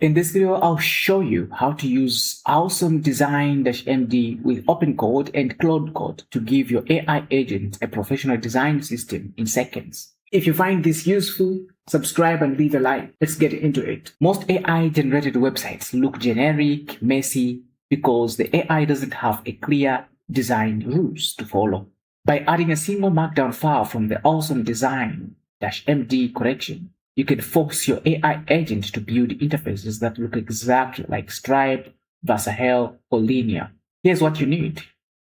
In this video, I'll show you how to use AwesomeDesign-md with OpenCode and Claude code to give your AI agent a professional design system in seconds. If you find this useful, subscribe and leave a like. Let's get into it. Most AI-generated websites look generic, messy, because the AI doesn't have a clear design rules to follow. By adding a single markdown file from the AwesomeDesign-md collection, you can force your AI agent to build interfaces that look exactly like Stripe, Versailles, or Linear. Here's what you need.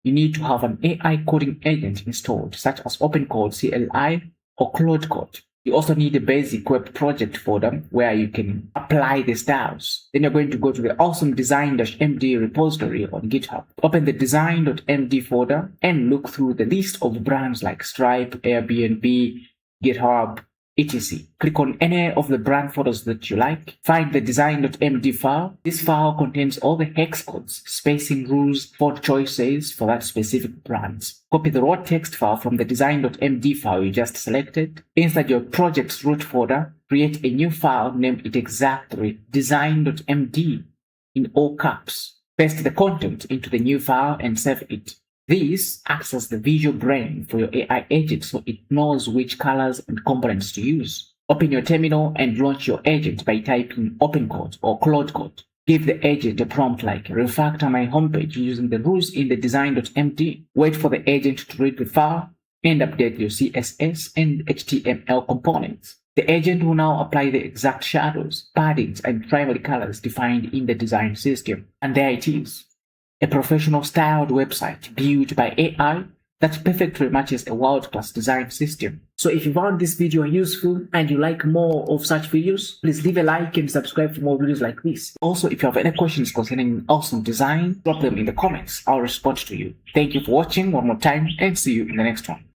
You need to have an AI coding agent installed, such as OpenCode CLI or Claude Code. You also need a basic web project folder where you can apply the styles. Then you're going to go to the AwesomeDesign-md repository on GitHub. Open the design.md folder and look through the list of brands like Stripe, Airbnb, GitHub, etc. Click on any of the brand photos that you like. Find the design.md file. This file contains all the hex codes, spacing rules, font choices for that specific brand. Copy the raw text file from the design.md file you just selected. Inside your project's root folder, create a new file, name it exactly design.md in all caps. Paste the content into the new file and save it. This acts as the visual brain for your AI agent, so it knows which colors and components to use. Open your terminal and launch your agent by typing OpenCode or Claude code. Give the agent a prompt like refactor my homepage using the rules in the design.md. Wait for the agent to read the file and update your CSS and HTML components. The agent will now apply the exact shadows, paddings, and primary colors defined in the design system. And there it is. A professional styled website built by AI that perfectly matches a world-class design system. So if you found this video useful and you like more of such videos, please leave a like and subscribe for more videos like this. Also, if you have any questions concerning awesome design, drop them in the comments. I'll respond to you. Thank you for watching one more time and see you in the next one.